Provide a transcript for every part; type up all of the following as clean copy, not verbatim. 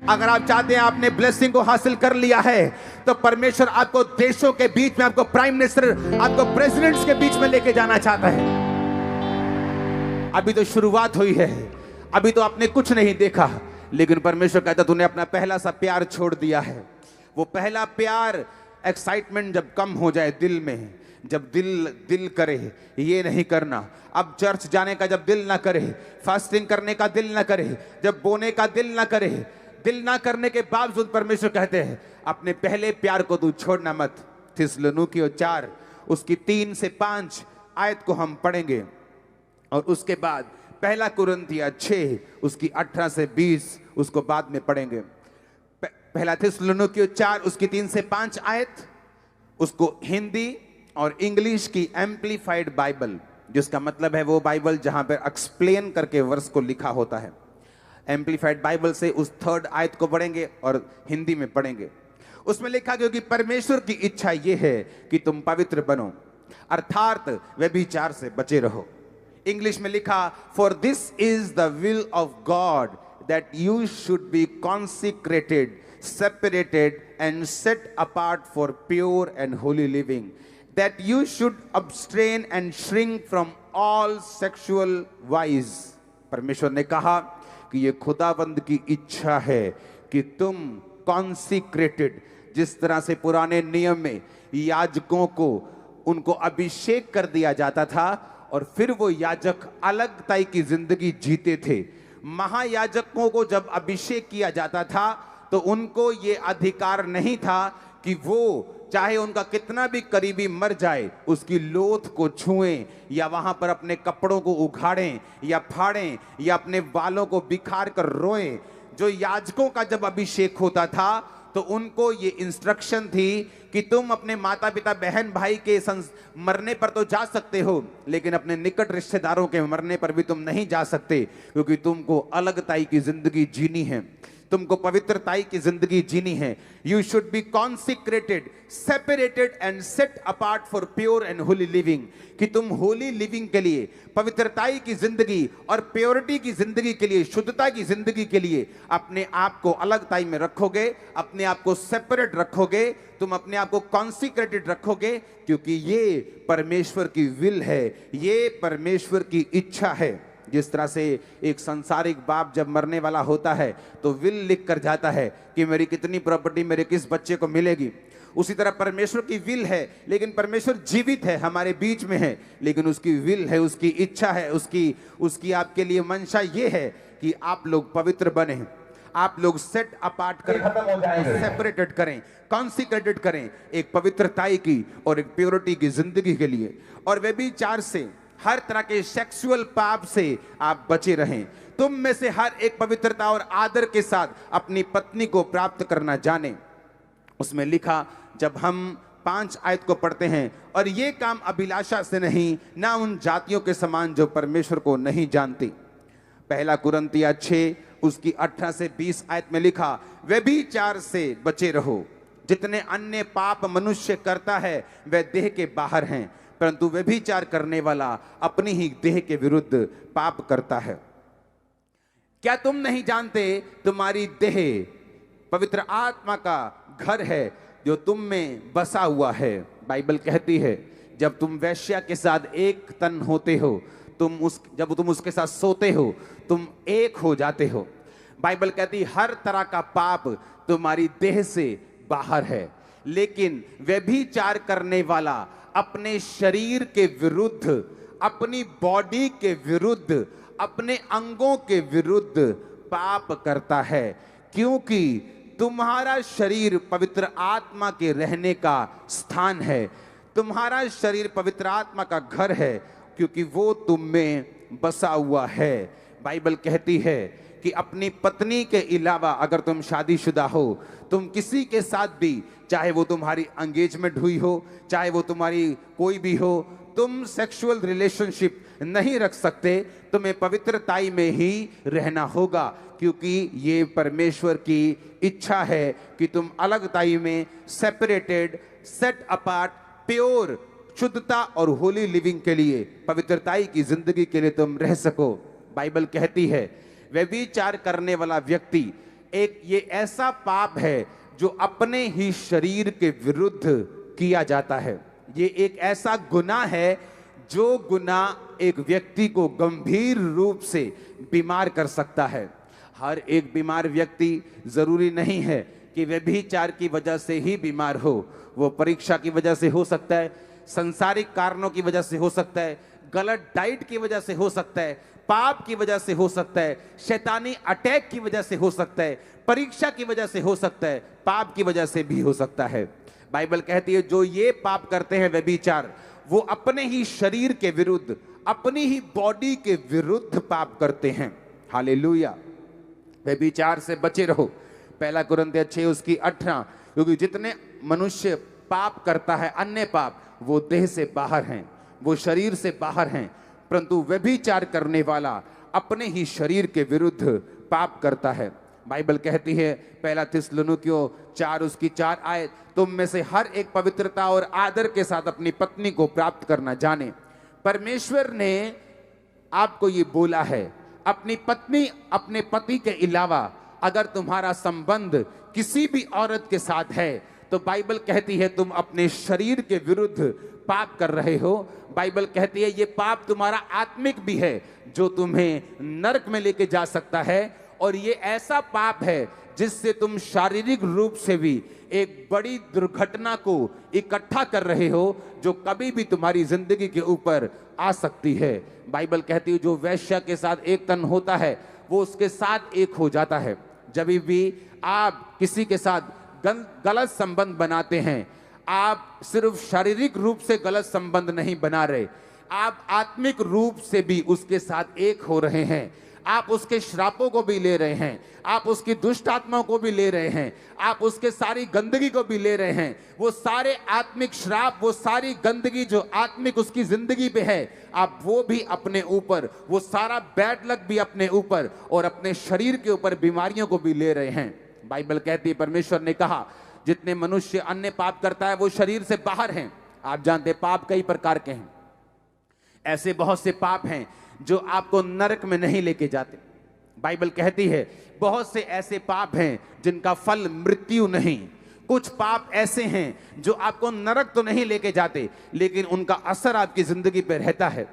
अगर आप चाहते हैं आपने ब्लेसिंग को हासिल कर लिया है, तो परमेश्वर आपको देशों के बीच में, आपको प्राइम मिनिस्टर, आपको प्रेसिडेंट्स के बीच में लेके जाना चाहता है। अभी तो शुरुआत हुई है, अभी तो आपने कुछ नहीं देखा, लेकिन परमेश्वर कहता तूने अपना पहला सा प्यार छोड़ दिया है। वो पहला प्यार, एक्साइटमेंट जब कम हो जाए दिल में, जब दिल करे ये नहीं करना, अब चर्च जाने का जब दिल ना करे, फास्टिंग करने का दिल ना करे, जब बोने का दिल ना करे, दिल ना करने के बावजूद परमेश्वर कहते हैं अपने पहले प्यार को तू छोड़ना मत। थिस्सलुनीकियों 4 उसकी 3 से 5 आयत को हम पढ़ेंगे, और उसके बाद पहला कुरिन्थियों 6 उसकी 18 से 20 उसको बाद में पढ़ेंगे। पहला थिस्सलुनीकियों 4 उसकी 3 से 5 आयत, उसको हिंदी और इंग्लिश की एम्प्लीफाइड बाइबल, जिसका मतलब है वो बाइबल जहां पर एक्सप्लेन करके वर्स को लिखा होता है, एम्प्लीफाइड बाइबल से उस 3rd आयत को पढ़ेंगे और हिंदी में पढ़ेंगे। उसमें लिखा गया कि परमेश्वर की इच्छा यह है कि तुम पवित्र बनो, अर्थात व्यभिचार से बचे रहो। इंग्लिश में लिखा, for this is the will of God that you should be consecrated, separated and set apart for pure and holy living, that you should abstain and shrink from all sexual vice। परमेश्वर ने कहा कि ये खुदाबंद की इच्छा है कि तुम कॉन्सिक्रेटेड, जिस तरह से पुराने नियम में याजकों को उनको अभिषेक कर दिया जाता था और फिर वो याजक अलग ताई की जिंदगी जीते थे। महायाजकों को जब अभिषेक किया जाता था तो उनको ये अधिकार नहीं था कि वो चाहे उनका कितना भी करीबी मर जाए उसकी लोथ को छुएं, या वहां पर अपने कपड़ों को उखाड़ें या फाड़ें या अपने बालों को बिखार कर रोएं। जो याजकों का जब अभिषेक होता था तो उनको ये इंस्ट्रक्शन थी कि तुम अपने माता पिता बहन भाई के मरने पर तो जा सकते हो, लेकिन अपने निकट रिश्तेदारों के मरने पर भी तुम नहीं जा सकते, क्योंकि तुमको अलग ताई की जिंदगी जीनी है, तुमको पवित्रताई की जिंदगी जीनी है। You should be consecrated, separated and set apart for pure and Holi living, कि तुम होली लिविंग के लिए, पवित्रताई की जिंदगी और प्योरिटी की जिंदगी के लिए, शुद्धता की जिंदगी के लिए अपने आप को अलग ताई में रखोगे, अपने आप को सेपरेट रखोगे, तुम अपने आप को कॉन्सिक्रेटेड रखोगे, क्योंकि ये परमेश्वर की विल है, ये परमेश्वर की इच्छा है। जिस तरह से एक संसारिक बाप जब मरने वाला होता है तो विल लिख कर जाता है कि मेरी कितनी प्रॉपर्टी मेरे किस बच्चे को मिलेगी, उसी तरह परमेश्वर की विल है, लेकिन परमेश्वर जीवित है, हमारे बीच में है, लेकिन उसकी विल है, उसकी इच्छा है, उसकी आपके लिए मंशा ये है कि आप लोग पवित्र बने, आप लोग सेट अपार्ट करें, सेपरेटेड करें, कॉन्सिक्रेटेड करें, एक पवित्रताई की और एक प्योरिटी की जिंदगी के लिए, और व्यभिचार से, हर तरह के सेक्सुअल पाप से आप बचे रहें। तुम में से हर एक पवित्रता और आदर के साथ अपनी पत्नी को प्राप्त करना जाने। उसमें लिखा, जब हम 5 आयत को पढ़ते हैं, और ये काम अभिलाषा से नहीं, ना उन जातियों के समान जो परमेश्वर को नहीं जानती। पहला कुरिन्थियों 6 उसकी 18 से 20 आयत में लिखा, व्यभिचार से बचे रहो। जितने अन्य पाप मनुष्य करता है वह देह के बाहर हैं, परंतु व्यभिचार करने वाला अपनी ही देह के विरुद्ध पाप करता है। क्या तुम नहीं जानते तुम्हारी देह पवित्र आत्मा का घर है जो तुम में बसा हुआ है। बाइबल कहती है जब तुम वेश्या के साथ एक तन होते हो, जब तुम उसके साथ सोते हो तुम एक हो जाते हो। बाइबल कहती हर तरह का पाप तुम्हारी देह से बाहर है, लेकिन व्यभिचार करने वाला अपने शरीर के विरुद्ध, अपनी बॉडी के विरुद्ध, अपने अंगों के विरुद्ध पाप करता है, क्योंकि तुम्हारा शरीर पवित्र आत्मा के रहने का स्थान है। तुम्हारा शरीर पवित्र आत्मा का घर है, क्योंकि वो तुम में बसा हुआ है। बाइबल कहती है कि अपनी पत्नी के अलावा अगर तुम शादीशुदा हो, तुम किसी के साथ भी, चाहे वो तुम्हारी एंगेजमेंट हुई हो, चाहे वो तुम्हारी कोई भी हो, तुम सेक्सुअल रिलेशनशिप नहीं रख सकते। तुम्हें पवित्रताई में ही रहना होगा, क्योंकि ये परमेश्वर की इच्छा है कि तुम अलगताई में, सेपरेटेड, सेट अपार्ट, प्योर, शुद्धता और होली लिविंग के लिए, पवित्रताई की जिंदगी के लिए तुम रह सको। बाइबल कहती है व्यभिचार करने वाला व्यक्ति एक ये ऐसा पाप है जो अपने ही शरीर के विरुद्ध किया जाता है। ये एक ऐसा गुनाह है जो गुनाह एक व्यक्ति को गंभीर रूप से बीमार कर सकता है। हर एक बीमार व्यक्ति जरूरी नहीं है कि व्यभिचार की वजह से ही बीमार हो। वो परीक्षा की वजह से हो सकता है, संसारिक कारणों की वजह से हो सकता है, गलत डाइट की वजह से हो सकता है, पाप की वजह से हो सकता है, शैतानी अटैक की वजह से हो सकता है, परीक्षा की वजह से हो सकता है, पाप की वजह से भी हो सकता है। बाइबल कहती है जो ये पाप करते हैं व्यभिचार, वो अपने ही शरीर के विरुद्ध, अपनी ही बॉडी के विरुद्ध पाप करते हैं। हालेलुया। व्यभिचार से बचे रहो। पहला कुरिन्थियों 6 उसकी 18, क्योंकि जितने मनुष्य पाप करता है अन्य पाप, वो देह से बाहर हैं, वो शरीर से बाहर हैं, परंतु व्यभिचार करने वाला अपने ही शरीर के विरुद्ध पाप करता है। बाइबल कहती है पहला थिस्सलुनीकियों 4 उसकी 4 आयत, तुम में से हर एक पवित्रता और आदर के साथ अपनी पत्नी को प्राप्त करना जाने। परमेश्वर ने आपको ये बोला है, अपनी पत्नी अपने पति के अलावा अगर तुम्हारा संबंध किसी भी औरत के साथ है तो बाइबल कहती है तुम अपने शरीर के विरुद्ध पाप कर रहे हो। बाइबल कहती है ये पाप तुम्हारा आत्मिक भी है जो तुम्हें नरक में लेके जा सकता है, और ये ऐसा पाप है जिससे तुम शारीरिक रूप से भी एक बड़ी दुर्घटना को इकट्ठा कर रहे हो जो कभी भी तुम्हारी जिंदगी के ऊपर आ सकती है। बाइबल कहती है जो वेश्या के साथ एक तन होता है वो उसके साथ एक हो जाता है। जब भी आप किसी के साथ गलत संबंध बनाते हैं, आप सिर्फ शारीरिक रूप से गलत संबंध नहीं बना रहे, आप आत्मिक रूप से भी उसके साथ एक हो रहे हैं। आप उसके श्रापों को भी ले रहे हैं, आप उसकी दुष्ट आत्माओं को भी ले रहे हैं, आप उसके सारी गंदगी को भी ले रहे हैं। वो सारे आत्मिक श्राप, वो सारी गंदगी जो आत्मिक उसकी जिंदगी पे है, आप वो भी अपने ऊपर, वो सारा बैड लक भी अपने ऊपर और अपने शरीर के ऊपर बीमारियों को भी ले रहे हैं। बाइबल कहती है परमेश्वर ने कहा जितने मनुष्य अन्य पाप करता है वो शरीर से बाहर हैं। आप जानते हैं पाप कई प्रकार के हैं। ऐसे बहुत से पाप हैं जो आपको नरक में नहीं लेके जाते। बाइबल कहती है बहुत से ऐसे पाप हैं जिनका फल मृत्यु नहीं। कुछ पाप ऐसे हैं जो आपको नरक तो नहीं लेके जाते लेकिन उनका असर आपकी जिंदगी पे रहता है।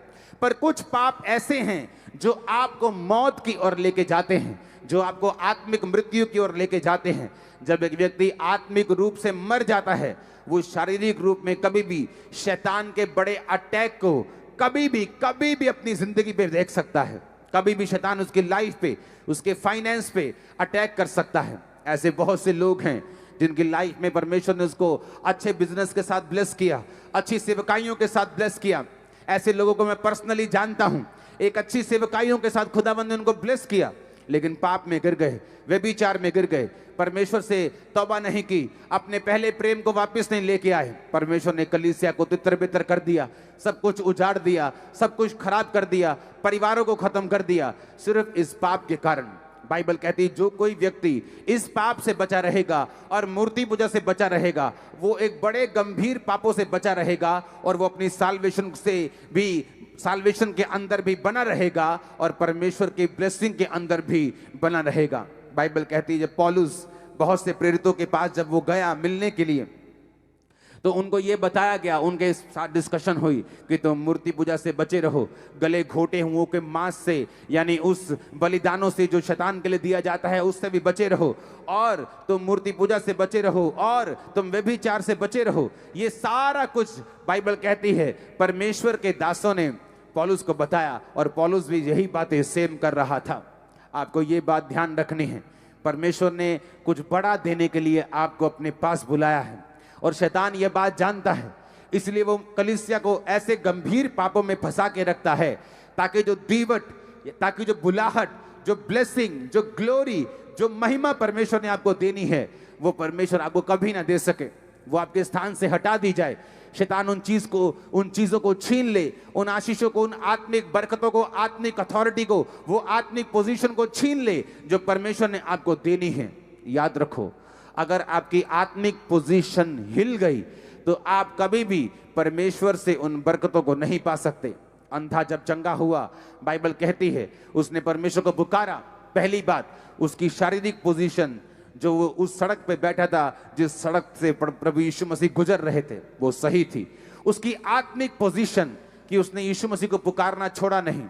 पर कुछ पाप ऐसे हैं जो आपको मौत की ओर लेके जाते हैं, जो आपको आत्मिक मृत्यु की ओर लेके जाते हैं। जब एक व्यक्ति आत्मिक रूप से मर जाता है वो शारीरिक रूप में कभी भी शैतान के बड़े अटैक को कभी भी अपनी जिंदगी पे देख सकता है। कभी भी शैतान उसकी लाइफ पे, उसके फाइनेंस पे अटैक कर सकता है। ऐसे बहुत से लोग हैं जिनकी लाइफ में परमेश्वर ने उसको अच्छे बिजनेस के साथ ब्लेस किया, अच्छी सेवकाइयों के साथ ब्लेस किया। ऐसे लोगों को मैं पर्सनली जानता हूं, एक अच्छी सेवकाइयों के साथ खुदावंद ने उनको ब्लेस किया, लेकिन पाप में गिर गए, व्यभिचार में गिर गए, परमेश्वर से तौबा नहीं की, अपने पहले प्रेम को वापस नहीं लेके आए। परमेश्वर ने कलीसिया को तितर बितर कर दिया, सब कुछ उजाड़ दिया, सब कुछ खराब कर दिया, परिवारों को खत्म कर दिया, सिर्फ इस पाप के कारण। बाइबल कहती है जो कोई व्यक्ति इस पाप से बचा रहेगा और मूर्ति पूजा से बचा रहेगा वो एक बड़े गंभीर पापों से बचा रहेगा और वो अपनी साल्वेशन से भी, साल्वेशन के अंदर भी बना रहेगा और परमेश्वर की ब्लेसिंग के अंदर भी बना रहेगा। बाइबल कहती है जब पौलुस बहुत से प्रेरितों के पास जब वो गया मिलने के लिए तो उनको ये बताया गया, उनके साथ डिस्कशन हुई कि तुम मूर्ति पूजा से बचे रहो, गले घोटे हुओं के मांस से यानी उस बलिदानों से जो शैतान के लिए दिया जाता है उससे भी बचे रहो, और तुम मूर्ति पूजा से बचे रहो, और तुम व्यभिचार से बचे रहो। ये सारा कुछ बाइबल कहती है परमेश्वर के दासों ने पौलुस को बताया और पौलुस भी यही बातें सेम कर रहा था। आपको ये बात ध्यान रखनी है, परमेश्वर ने कुछ बड़ा देने के लिए आपको अपने पास बुलाया है और शैतान ये बात जानता है, इसलिए वो कलीसिया को ऐसे गंभीर पापों में फंसा के रखता है ताकि जो दीवट, ताकि जो बुलाहट, जो ब्लेसिंग, जो ग्लोरी, जो महिमा परमेश्वर ने आपको देनी है वो परमेश्वर आपको कभी ना दे सके, वो आपके स्थान से हटा दी जाए। शैतान उन चीजों को छीन ले, उन आशीषों को, उन आत्मिक बरकतों को, आत्मिक अथॉरिटी को, वो आत्मिक पोजीशन को छीन ले जो परमेश्वर ने आपको देनी है। याद रखो, अगर आपकी आत्मिक पोजीशन हिल गई तो आप कभी भी परमेश्वर से उन बरकतों को नहीं पा सकते। अंधा जब चंगा हुआ, बाइबल कहती है उसने परमेश्वर को पुकारा, पहली बात, उसकी शारीरिक पोजीशन, जो वो उस सड़क पे बैठा था, जिस सड़क से प्रभु यीशु मसीह गुजर रहे थे, वो सही थी। उसकी आत्मिक पोजीशन कि उसने यीशु मसीह को पुकारना छोड़ा नहीं।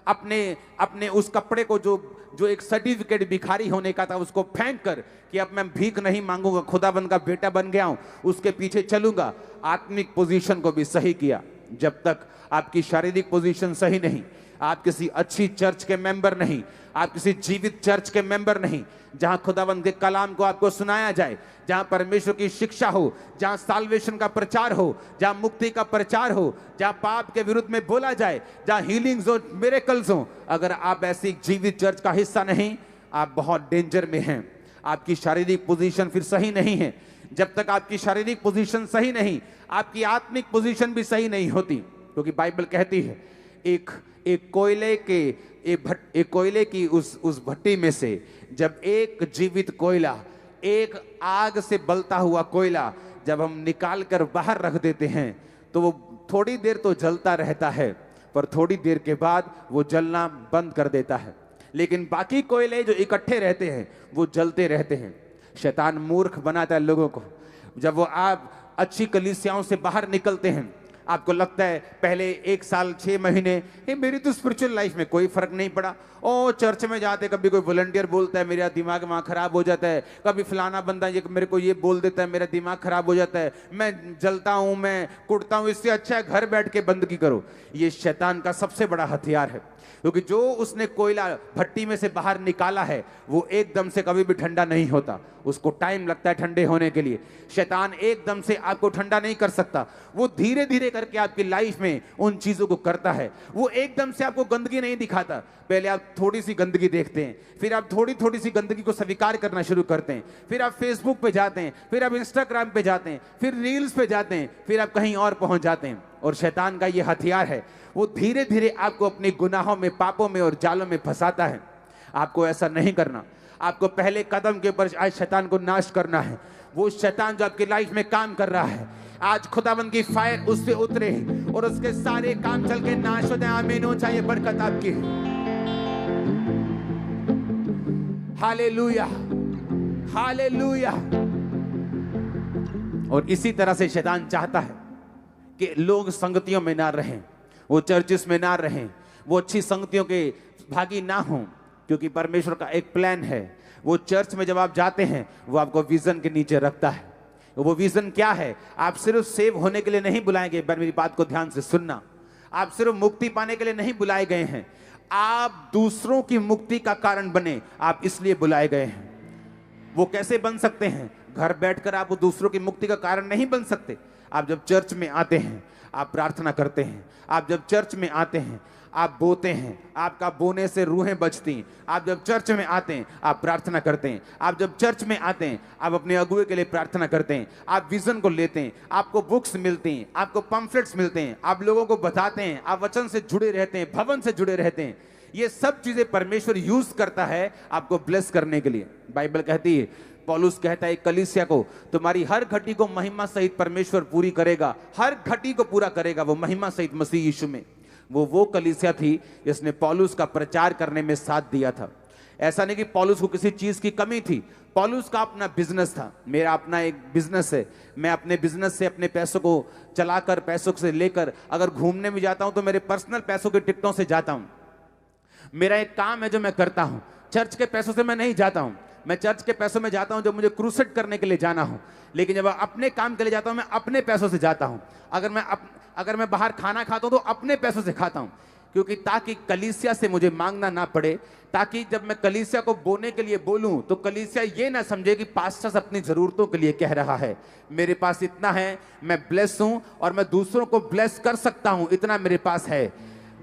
अपने उस कपड़े को जो एक सर्टिफिकेट भिखारी होने का था, उसको फेंक कर कि अब मैं भीख नहीं मांगूंगा, खुदाबंद का बेटा बन गया हूं, उसके पीछे चलूंगा। आत्मिक पोजीशन को भी सही किया। जब तक आपकी शारीरिक पोजीशन सही नहीं, आप किसी अच्छी चर्च के मेंबर नहीं, आप किसी जीवित चर्च के मेंबर नहीं, जहां खुदावंद के कलाम को आपको सुनाया जाए, जहां परमेश्वर की शिक्षा हो, जहां साल्वेशन का प्रचार हो, जहां मुक्ति का प्रचार हो, जहां पाप के विरुद्ध में बोला जाए, जहां हीलिंग्स और मिरेकल्स हो, अगर आप ऐसी जीवित चर्च का हिस्सा नहीं, आप बहुत डेंजर में हैं। आपकी शारीरिक पोजीशन फिर सही नहीं है। जब तक आपकी शारीरिक पोजीशन सही नहीं, आपकी आत्मिक पोजीशन भी सही नहीं होती। क्योंकि बाइबल कहती है एक कोयले की उस भट्टी में से जब एक जीवित कोयला, एक आग से बलता हुआ कोयला जब हम निकाल कर बाहर रख देते हैं, तो वो थोड़ी देर तो जलता रहता है, पर थोड़ी देर के बाद वो जलना बंद कर देता है। लेकिन बाकी कोयले जो इकट्ठे रहते हैं वो जलते रहते हैं। शैतान मूर्ख बनाता है लोगों को। जब वो आप अच्छी कलीसियाओं से बाहर निकलते हैं, आपको लगता है पहले 1 साल 6 महीने मेरी तो स्पिरिचुअल लाइफ में कोई फर्क नहीं पड़ा। ओ चर्च में जाते कभी कोई वॉलंटियर बोलता है, मेरा दिमाग वहाँ खराब हो जाता है। कभी फलाना बंदा ये मेरे को ये बोल देता है, मेरा दिमाग खराब हो जाता है, मैं जलता हूँ, मैं कुटता हूँ। इससे अच्छा है घर बैठ के बंदगी करो। ये शैतान का सबसे बड़ा हथियार है। क्योंकि जो उसने कोयला भट्टी में से बाहर निकाला है वो एकदम से कभी भी ठंडा नहीं होता, उसको टाइम लगता है ठंडे होने के लिए। शैतान एकदम से आपको ठंडा नहीं कर सकता, वो धीरे धीरे करके आपकी लाइफ में उन चीजों को करता है। वो एकदम से आपको गंदगी नहीं दिखाता। पहले आप थोड़ी सी गंदगी देखते हैं, फिर आप थोड़ी थोड़ी सी गंदगी को स्वीकार करना शुरू करते हैं, फिर आप फेसबुक पे जाते हैं, फिर आप इंस्टाग्राम पे जाते हैं, फिर रील्स पे जाते हैं, फिर आप कहीं और पहुंच जाते हैं। और शैतान का ये हथियार है, वो धीरे धीरे आपको अपने गुनाहों में, पापों में और जालों में फंसाता है। आपको ऐसा नहीं करना। आपको पहले कदम के ऊपर आज शैतान को नाश करना है। वो शैतान जो आपकी लाइफ में काम कर रहा है, आज खुदावंद की फायर उस पे उतरे और उसके सारे काम चल के नाश हो जाए। आमीन हो चाहिए बरकत आपकी। Hallelujah, hallelujah. और इसी तरह से शैतान चाहता है कि लोग संगतियों में ना रहें, वो चर्चिस में ना रहें, वो अच्छी संगतियों के भागी ना हों। क्योंकि परमेश्वर का एक प्लान है। वो चर्च में जब आप जाते हैं, वो आपको विजन के नीचे रखता है। वो विजन क्या है? आप सिर्फ सेव होने के लिए नहीं बुलाएंगे, पर मेरी बात को ध्यान से सुनना। आप सिर्फ मुक्ति पाने के लिए नहीं बुलाए गए हैं, आप दूसरों की मुक्ति का कारण बने, आप इसलिए बुलाए गए हैं। वो कैसे बन सकते हैं? घर बैठकर आप दूसरों की मुक्ति का कारण नहीं बन सकते। आप जब चर्च में आते हैं, आप प्रार्थना करते हैं। आप जब चर्च में आते हैं, आप बोते हैं, आपका बोने से रूहें बचती हैं। आप जब चर्च में आते हैं, आप प्रार्थना करते हैं। आप जब चर्च में आते हैं, आप अपने अगुए के लिए प्रार्थना करते हैं। आप विजन को लेते हैं, आपको बुक्स मिलती हैं, आपको पम्फलेट्स मिलते हैं, आप लोगों को बताते हैं, आप वचन से जुड़े रहते हैं, भवन से जुड़े रहते हैं। ये सब चीजें परमेश्वर यूज करता है आपको ब्लेस करने के लिए। बाइबल कहती है, पौलुस कहता है कलीसिया को, तुम्हारी हर घटी को महिमा सहित परमेश्वर पूरी करेगा। हर घटी को पूरा करेगा वो महिमा सहित मसीह यीशु में। वो कलीसिया थी जिसने पौलुस का प्रचार करने में साथ दिया था। ऐसा नहीं कि पौलुस को किसी चीज की कमी थी। पौलुस का अपना बिजनेस था। मेरा अपना एक बिजनेस है। मैं अपने बिजनेस से अपने पैसों को चलाकर, पैसों से लेकर अगर घूमने में जाता हूं तो मेरे पर्सनल पैसों के टिकटों से जाता हूं। मेरा एक काम है जो मैं करता हूं। चर्च के पैसों से मैं नहीं जाता हूं। मैं चर्च के पैसों में जाता हूं जब मुझे क्रूसेड करने के लिए जाना हो। लेकिन जब अपने काम के लिए जाता हूं, मैं अपने पैसों से जाता हूं। अगर मैं बाहर खाना खाता हूं तो अपने पैसों से खाता हूं। क्योंकि ताकि कलीसिया से मुझे मांगना ना पड़े, ताकि जब मैं कलीसिया को बोने के लिए बोलूं तो कलीसिया ये ना समझे कि पास्टर अपनी जरूरतों के लिए कह रहा है। मेरे पास इतना है, मैं ब्लेस हूं और मैं दूसरों को ब्लेस कर सकता हूं, इतना मेरे पास है।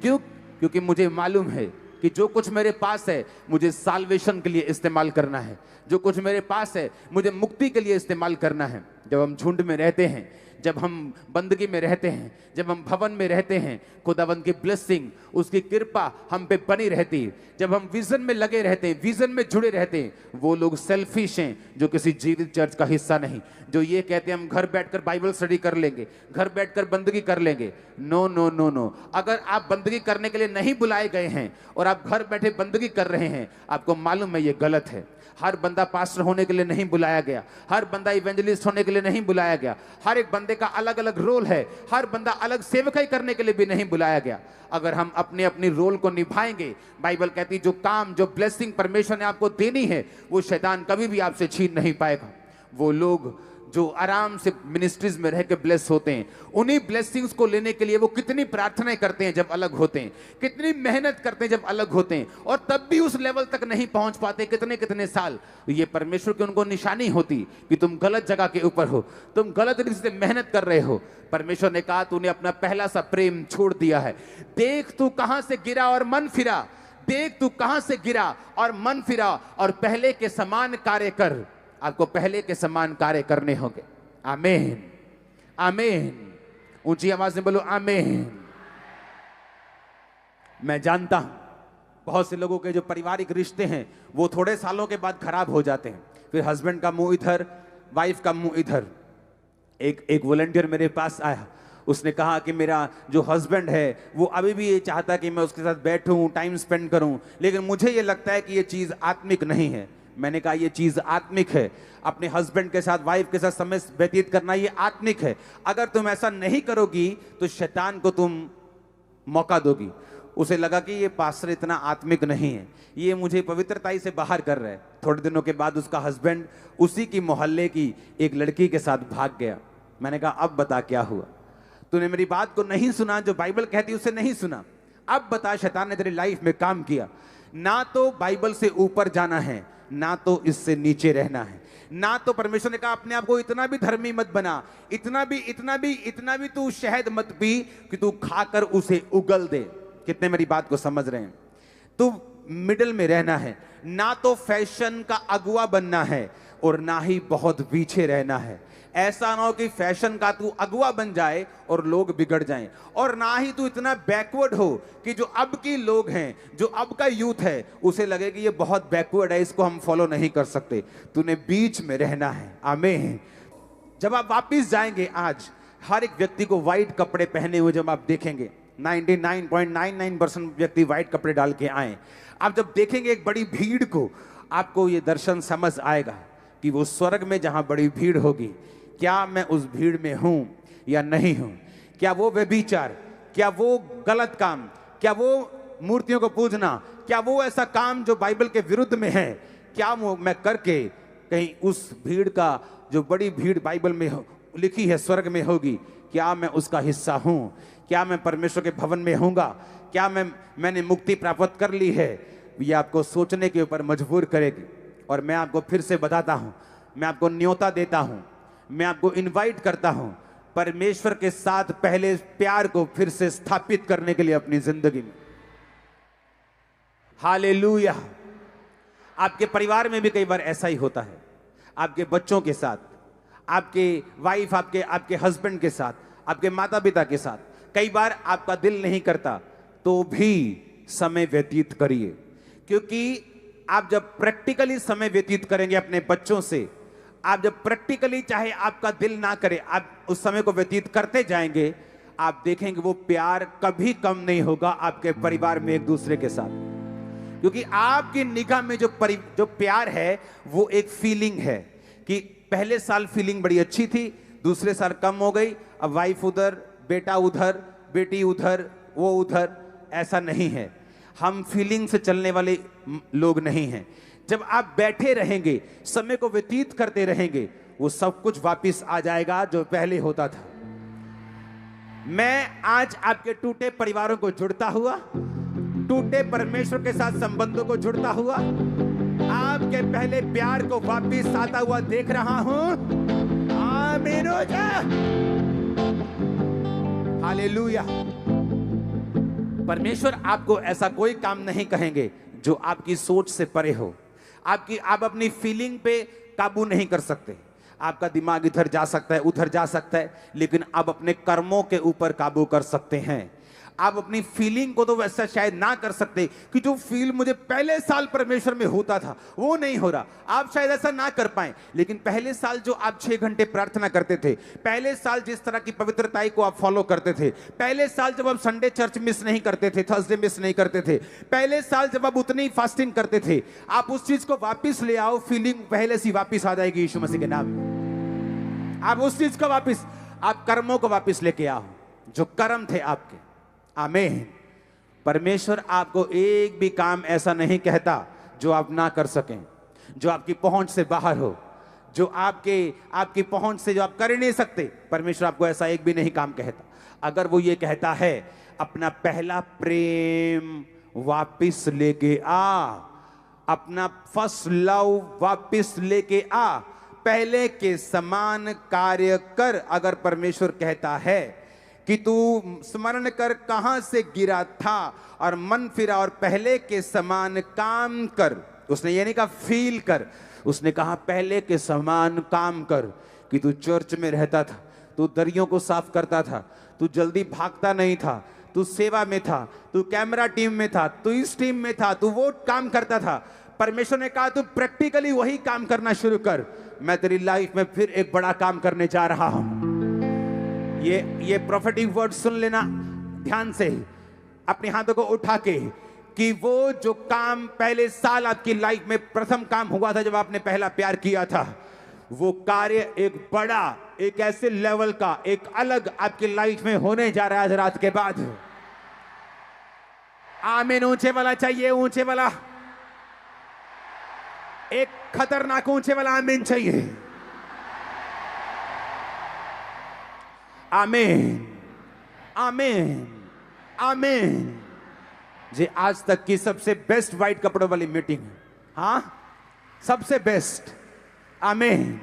क्योंकि मुझे मालूम है कि जो कुछ मेरे पास है मुझे साल्वेशन के लिए इस्तेमाल करना है। जो कुछ मेरे पास है मुझे मुक्ति के लिए इस्तेमाल करना है। जब हम झुंड में रहते हैं, जब हम बंदगी में रहते हैं, जब हम भवन में रहते हैं, खुदावंद की ब्लेसिंग, उसकी कृपा हम पे बनी रहती है। जब हम विजन में लगे रहते हैं, विजन में जुड़े रहते हैं, वो लोग सेल्फिश हैं जो किसी जीवित चर्च का हिस्सा नहीं, जो ये कहते हैं हम घर बैठकर बाइबल स्टडी कर लेंगे, घर बैठकर बंदगी कर लेंगे। नो नो नो नो, अगर आप बंदगी करने के लिए नहीं बुलाए गए हैं और आप घर बैठे बंदगी कर रहे हैं, आपको मालूम है ये गलत है। हर बंदा पास्टर होने के लिए नहीं बुलाया गया, हर बंदा इवेंजलिस्ट होने के लिए नहीं बुलाया गया, हर एक बंदे का अलग अलग रोल है, हर बंदा अलग सेवकाई करने के लिए भी नहीं बुलाया गया। अगर हम अपने अपनी रोल को निभाएंगे, बाइबल कहती जो काम, जो ब्लेसिंग परमेश्वर ने आपको देनी है, वो शैतान कभी भी आपसे छीन नहीं पाएगा। वो लोग जो आराम से मिनिस्ट्रीज में रह के ब्लेस होते हैं, उन्हीं ब्लेसिंग्स को लेने के लिए वो कितनी प्रार्थनाएं करते हैं जब अलग होते हैं, कितनी मेहनत करते हैं जब अलग होते हैं, और तब भी उस लेवल तक नहीं पहुंच पाते, कितने कितने साल। ये परमेश्वर की उनको निशानी होती कि तुम गलत जगह के ऊपर हो, तुम गलत तरीके से मेहनत कर रहे हो। परमेश्वर ने कहा तूने अपना पहला सा प्रेम छोड़ दिया है। देख तू कहां से गिरा और मन फिरा, देख तू कहां से गिरा और मन फिरा, और पहले के समान कार्य कर। आपको पहले के समान कार्य करने होंगे। आमीन, आमीन। ऊंची आवाज में बोलो आमीन। मैं जानता हूं बहुत से लोगों के जो पारिवारिक रिश्ते हैं वो थोड़े सालों के बाद खराब हो जाते हैं। फिर हस्बैंड का मुंह इधर, वाइफ का मुंह इधर। एक वॉलंटियर मेरे पास आया, उसने कहा कि मेरा जो हस्बैंड है वो अभी भी ये चाहता कि मैं उसके साथ बैठूं, टाइम स्पेंड करूं, लेकिन मुझे ये लगता है कि ये चीज़ आत्मिक नहीं है। मैंने कहा ये चीज़ आत्मिक है, अपने हस्बैंड के साथ, वाइफ के साथ समय व्यतीत करना ये आत्मिक है। अगर तुम ऐसा नहीं करोगी तो शैतान को तुम मौका दोगी। उसे लगा कि ये पास्टर इतना आत्मिक नहीं है, ये मुझे पवित्रताई से बाहर कर रहा है। थोड़े दिनों के बाद उसका हस्बैंड उसी की मोहल्ले की एक लड़की के साथ भाग गया। मैंने कहा अब बता क्या हुआ, तूने मेरी बात को नहीं सुना, जो बाइबल कहती उसे नहीं सुना। अब बता शैतान ने तेरी लाइफ में काम किया। ना तो बाइबल से ऊपर जाना है, ना तो इससे नीचे रहना है, ना तो परमेश्वर ने कहा अपने आप को इतना भी धर्मी मत बना, इतना भी तू शहद मत पी कि तू खाकर उसे उगल दे। कितने मेरी बात को समझ रहे हैं? तू मिडिल में रहना है, ना तो फैशन का अगुआ बनना है और ना ही बहुत पीछे रहना है। ऐसा ना हो कि फैशन का तू अगुआ बन जाए और लोग बिगड़ जाएं, और ना ही तू इतना बैकवर्ड हो कि जो अब की लोग हैं, जो अब का यूथ है, उसे लगे कि ये बहुत बैकवर्ड है, इसको हम फॉलो नहीं कर सकते। तूने बीच में रहना है। आमीन। जब आप वापिस जाएंगे, आज हर एक व्यक्ति को व्हाइट कपड़े पहने हुए जब आप देखेंगे, 99.99% व्यक्ति व्हाइट कपड़े डाल के आए, आप जब देखेंगे एक बड़ी भीड़ को, आपको ये दर्शन समझ आएगा कि वो स्वर्ग में जहां बड़ी भीड़ होगी, क्या मैं उस भीड़ में हूं या नहीं हूं? क्या वो व्यभिचार, क्या वो गलत काम, क्या वो मूर्तियों को पूजना, क्या वो ऐसा काम जो बाइबल के विरुद्ध में है, क्या वो मैं करके कहीं उस भीड़ का, जो बड़ी भीड़ बाइबल में लिखी है स्वर्ग में होगी, क्या मैं उसका हिस्सा हूं? क्या मैं परमेश्वर के भवन में होऊंगा? क्या मैंने मुक्ति प्राप्त कर ली है? ये आपको सोचने के ऊपर मजबूर करेगी। और मैं आपको फिर से बताता हूं, मैं आपको न्योता देता हूं, मैं आपको इनवाइट करता हूं परमेश्वर के साथ पहले प्यार को फिर से स्थापित करने के लिए अपनी जिंदगी में। हालेलुया। आपके परिवार में भी कई बार ऐसा ही होता है, आपके बच्चों के साथ, आपके वाइफ, आपके हस्बैंड के साथ, आपके माता पिता के साथ। कई बार आपका दिल नहीं करता तो भी समय व्यतीत करिए, क्योंकि आप जब प्रैक्टिकली समय व्यतीत करेंगे अपने बच्चों से, आप जब प्रैक्टिकली, चाहे आपका दिल ना करे, आप उस समय को व्यतीत करते जाएंगे, आप देखेंगे वो प्यार कभी कम नहीं होगा आपके परिवार में एक दूसरे के साथ। क्योंकि आपकी निगाह में जो प्यार है वो एक फीलिंग है कि पहले साल फीलिंग बड़ी अच्छी थी, दूसरे साल कम हो गई, अब वाइफ उधर, बेटा उधर, बेटी उधर, वो उधर। ऐसा नहीं है, हम फीलिंग से चलने वाले लोग नहीं हैं। जब आप बैठे रहेंगे, समय को व्यतीत करते रहेंगे, वो सब कुछ वापस आ जाएगा जो पहले होता था। मैं आज आपके टूटे परिवारों को जुड़ता हुआ, टूटे परमेश्वर के साथ संबंधों को जुड़ता हुआ, आपके पहले प्यार को वापस आता हुआ देख रहा हूं। आमीन हो जा। हालेलुया। परमेश्वर आपको ऐसा कोई काम नहीं कहेंगे जो आपकी सोच से परे हो। आप अपनी फीलिंग पे काबू नहीं कर सकते। आपका दिमाग इधर जा सकता है, उधर जा सकता है, लेकिन आप अपने कर्मों के ऊपर काबू कर सकते हैं। आप अपनी फीलिंग को तो वैसा शायद ना कर सकते कि जो फील मुझे पहले साल परमेश्वर में होता था वो नहीं हो रहा, आप शायद ऐसा ना कर पाए। लेकिन पहले साल जो आप 6 घंटे प्रार्थना करते थे, पहले साल जिस तरह की पवित्रताई को आप फॉलो करते थे, पहले साल जब आप संडे चर्च मिस नहीं करते थे, थर्सडे मिस नहीं करते थे, पहले साल जब आप उतनी फास्टिंग करते थे, आप उस चीज को वापिस ले आओ। फीलिंग पहले से वापिस आ जाएगी यीशु मसीह के नाम में। आप उस चीज को वापिस, आप कर्मों को वापिस लेके आओ जो कर्म थे आपके। आमीन। परमेश्वर आपको एक भी काम ऐसा नहीं कहता जो आप ना कर सकें, जो आपकी पहुंच से बाहर हो, जो आपकी पहुंच से जो आप कर ही नहीं सकते। परमेश्वर आपको ऐसा एक भी नहीं काम कहता। अगर वो ये कहता है अपना पहला प्रेम वापिस लेके आ, अपना फर्स्ट लव वापिस लेके आ, पहले के समान कार्य कर। अगर परमेश्वर कहता है कि तू स्मरण कर कहां से गिरा था और मन फिरा और पहले के समान काम कर, उसने ये नहीं कहा फील कर, उसने कहा पहले के समान काम कर। कि तू चर्च में रहता था, तू दरियों को साफ करता था, तू जल्दी भागता नहीं था, तू सेवा में था, तू कैमरा टीम में था, तू इस टीम में था, तू वो काम करता था। परमेश्वर ने कहा तू प्रैक्टिकली वही काम करना शुरू कर। मैं तेरी लाइफ में फिर एक बड़ा काम करने जा रहा हूं। ये प्रोफेटिक वर्ड सुन लेना ध्यान से, अपने हाथों को उठा के, कि वो जो काम पहले साल आपकी लाइफ में प्रथम काम हुआ था जब आपने पहला प्यार किया था, वो कार्य एक बड़ा, एक ऐसे लेवल का, एक अलग आपकी लाइफ में होने जा रहा है आज रात के बाद। आमीन। ऊंचे वाला चाहिए, ऊंचे वाला, एक खतरनाक ऊंचे वाला आमीन चाहिए। आमीन, आमीन, आमीन। जी आज तक की सबसे बेस्ट वाइट कपड़ों वाली मीटिंग, हाँ सबसे बेस्ट। आमीन।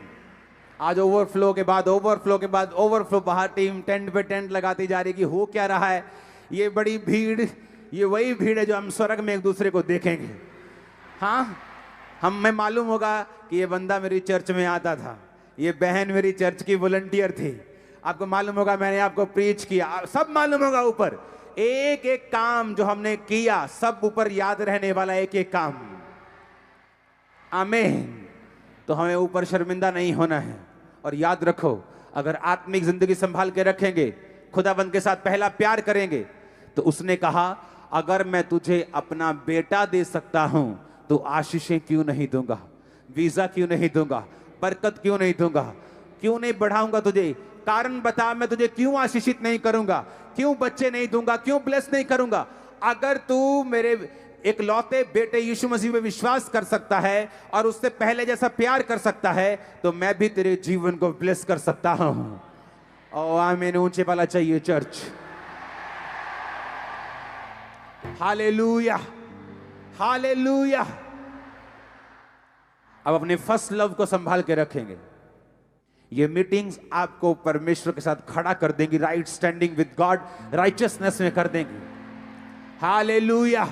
आज ओवरफ्लो के बाद ओवरफ्लो के बाद ओवरफ्लो, बाहर टीम टेंट पे टेंट लगाती जा रही कि हो क्या रहा है। ये बड़ी भीड़, ये वही भीड़ है जो हम स्वर्ग में एक दूसरे को देखेंगे। हाँ, हमें मालूम होगा कि ये बंदा मेरी चर्च में आता था, ये बहन मेरी चर्च की वॉलंटियर थी। आपको मालूम होगा मैंने आपको प्रीच किया, सब मालूम होगा। ऊपर एक एक काम जो हमने किया, सब ऊपर याद रहने वाला एक एक काम। आमीन। तो हमें ऊपर शर्मिंदा नहीं होना है। और याद रखो, अगर आत्मिक जिंदगी संभाल के रखेंगे, खुदाबंद के साथ पहला प्यार करेंगे, तो उसने कहा अगर मैं तुझे अपना बेटा दे सकता हूं तो आशीषें क्यों नहीं दूंगा, वीजा क्यों नहीं दूंगा, बरकत क्यों नहीं दूंगा, क्यों नहीं बढ़ाऊंगा तुझे। कारण बता, मैं तुझे क्यों आशीषित नहीं करूंगा, क्यों बच्चे नहीं दूंगा, क्यों ब्लेस नहीं करूंगा। अगर तू मेरे एक लौते बेटे यीशु मसीह में विश्वास कर सकता है और उससे पहले जैसा प्यार कर सकता है, तो मैं भी तेरे जीवन को ब्लेस कर सकता हूं। और आमीन। ऊंचे वाला चाहिए चर्च। Hallelujah, hallelujah. अब अपने फर्स्ट लव को संभाल के रखेंगे। ये मीटिंग्स आपको परमेश्वर के साथ खड़ा कर देंगी, right standing with God, righteousness में कर देंगी। हालेलुया।